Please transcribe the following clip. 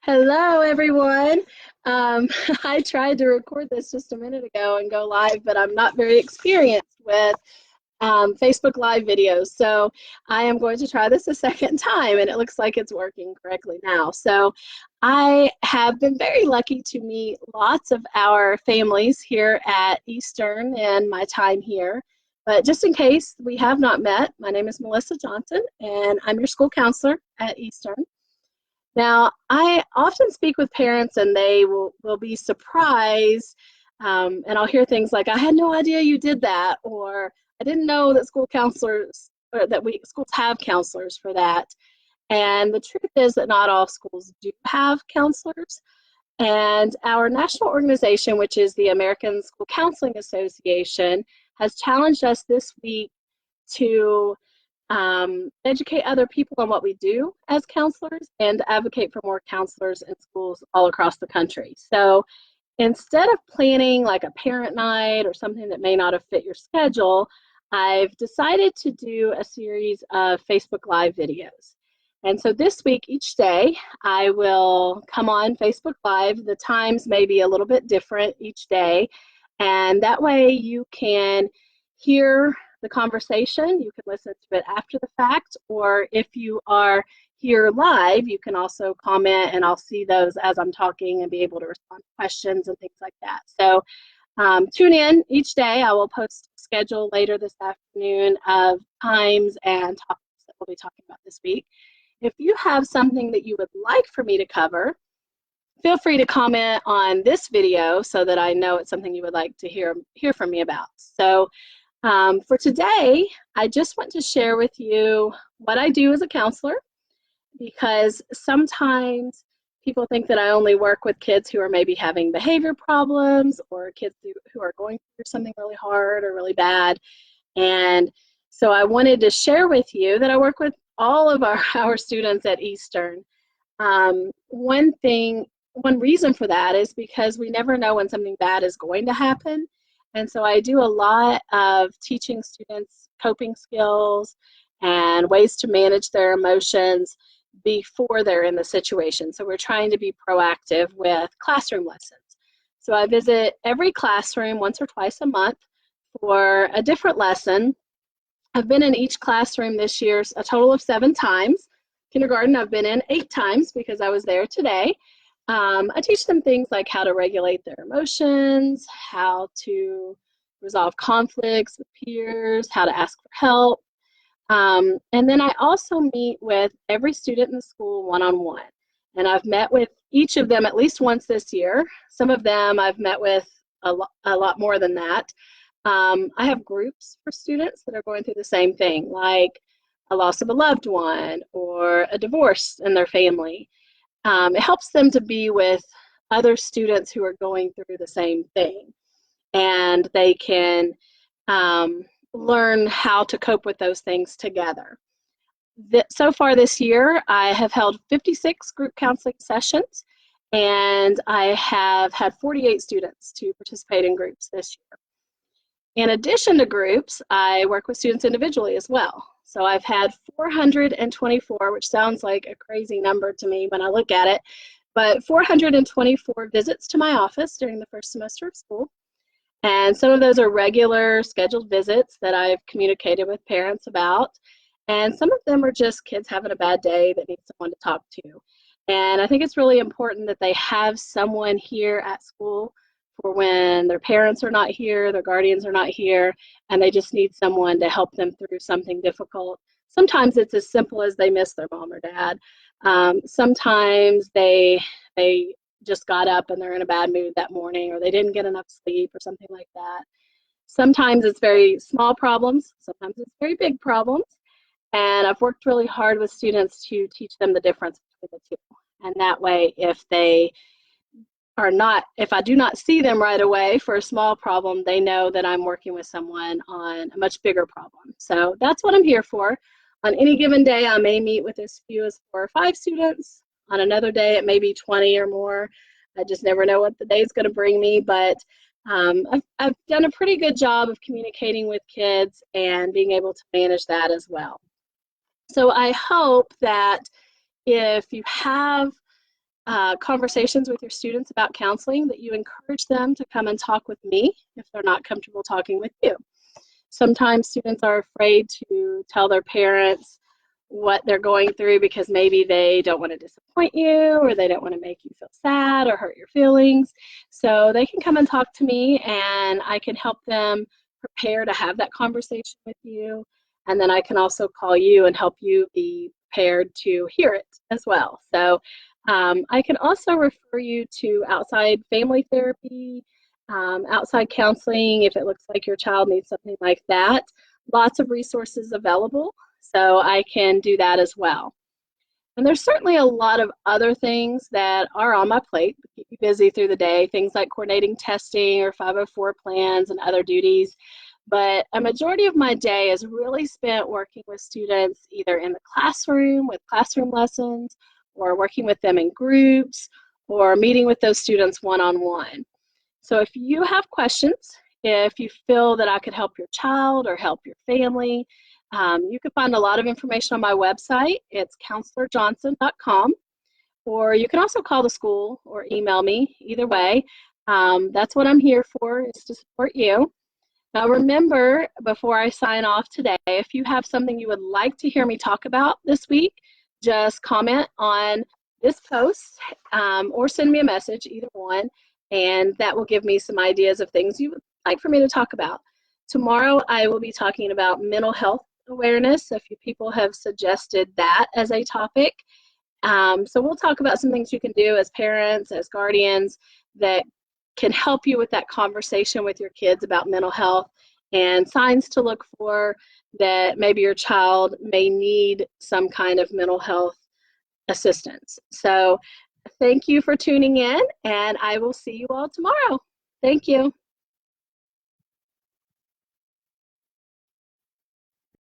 Hello, everyone. I tried to record this just a minute ago and go live, but I'm not very experienced with Facebook Live videos. So I am going to try this a second time, and it looks like it's working correctly now. So I have been very lucky to meet lots of our families here at Eastern in my time here. But just in case we have not met, my name is Melissa Johnson, and I'm your school counselor at Eastern. Now, I often speak with parents and they will be surprised, and I'll hear things like, I had no idea you did that, or I didn't know that school counselors, or that schools have counselors for that. And the truth is that not all schools do have counselors. And our national organization, which is the American School Counseling Association, has challenged us this week to educate other people on what we do as counselors and advocate for more counselors in schools all across the country. So instead of planning like a parent night or something that may not have fit your schedule, I've decided to do a series of Facebook Live videos. And so this week, each day, I will come on Facebook Live. The times may be a little bit different each day. And that way you can hear the conversation. You can listen to it after the fact, or if you are here live, you can also comment and I'll see those as I'm talking and be able to respond to questions and things like that. So tune in each day. I will post a schedule later this afternoon of times and topics that we'll be talking about this week. If you have something that you would like for me to cover, feel free to comment on this video so that I know it's something you would like to hear from me about. So for today, I just want to share with you what I do as a counselor, because sometimes people think that I only work with kids who are maybe having behavior problems or kids who are going through something really hard or really bad. And so I wanted to share with you that I work with all of our students at Eastern. One reason for that is because we never know when something bad is going to happen. And so I do a lot of teaching students coping skills and ways to manage their emotions before they're in the situation. So we're trying to be proactive with classroom lessons. So I visit every classroom once or twice a month for a different lesson. I've been in each classroom this year a total of 7 times. Kindergarten I've been in 8 times because I was there today. I teach them things like how to regulate their emotions, how to resolve conflicts with peers, how to ask for help. And then I also meet with every student in the school one-on-one. And I've met with each of them at least once this year. Some of them I've met with a lot more than that. I have groups for students that are going through the same thing, like a loss of a loved one or a divorce in their family. It helps them to be with other students who are going through the same thing, and they can learn how to cope with those things together. So far this year, I have held 56 group counseling sessions, and I have had 48 students to participate in groups this year. In addition to groups, I work with students individually as well. So I've had 424, which sounds like a crazy number to me when I look at it, but 424 visits to my office during the first semester of school. And some of those are regular scheduled visits that I've communicated with parents about. And some of them are just kids having a bad day that need someone to talk to. And I think it's really important that they have someone here at school for when their parents are not here, their guardians are not here, and they just need someone to help them through something difficult. Sometimes it's as simple as they miss their mom or dad. Sometimes they just got up and they're in a bad mood that morning, or they didn't get enough sleep or something like that. Sometimes it's very small problems. Sometimes it's very big problems. And I've worked really hard with students to teach them the difference between the two. And that way, if I do not see them right away for a small problem, they know that I'm working with someone on a much bigger problem. So that's what I'm here for. On any given day, I may meet with as few as 4 or 5 students. On another day, it may be 20 or more. I just never know what the day is going to bring me, but I've done a pretty good job of communicating with kids and being able to manage that as well. So I hope that if you have conversations with your students about counseling, that you encourage them to come and talk with me if they're not comfortable talking with you. Sometimes students are afraid to tell their parents what they're going through because maybe they don't want to disappoint you, or they don't want to make you feel sad or hurt your feelings. So they can come and talk to me, and I can help them prepare to have that conversation with you. And then I can also call you and help you be prepared to hear it as well. So I can also refer you to outside family therapy, outside counseling, if it looks like your child needs something like that. Lots of resources available, so I can do that as well. And there's certainly a lot of other things that are on my plate to keep me busy through the day, things like coordinating testing or 504 plans and other duties. But a majority of my day is really spent working with students either in the classroom with classroom lessons, or working with them in groups, or meeting with those students one-on-one. So if you have questions, if you feel that I could help your child or help your family, you can find a lot of information on my website. It's counselorjohnson.com, or you can also call the school or email me. Either way, that's what I'm here for, is to support you. Now remember, before I sign off today, if you have something you would like to hear me talk about this week, just comment on this post or send me a message, either one, and that will give me some ideas of things you would like for me to talk about. Tomorrow I will be talking about mental health awareness. A few people have suggested that as a topic. So we'll talk about some things you can do as parents, as guardians, that can help you with that conversation with your kids about mental health, and signs to look for that maybe your child may need some kind of mental health assistance. So thank you for tuning in, and I will see you all tomorrow. Thank you.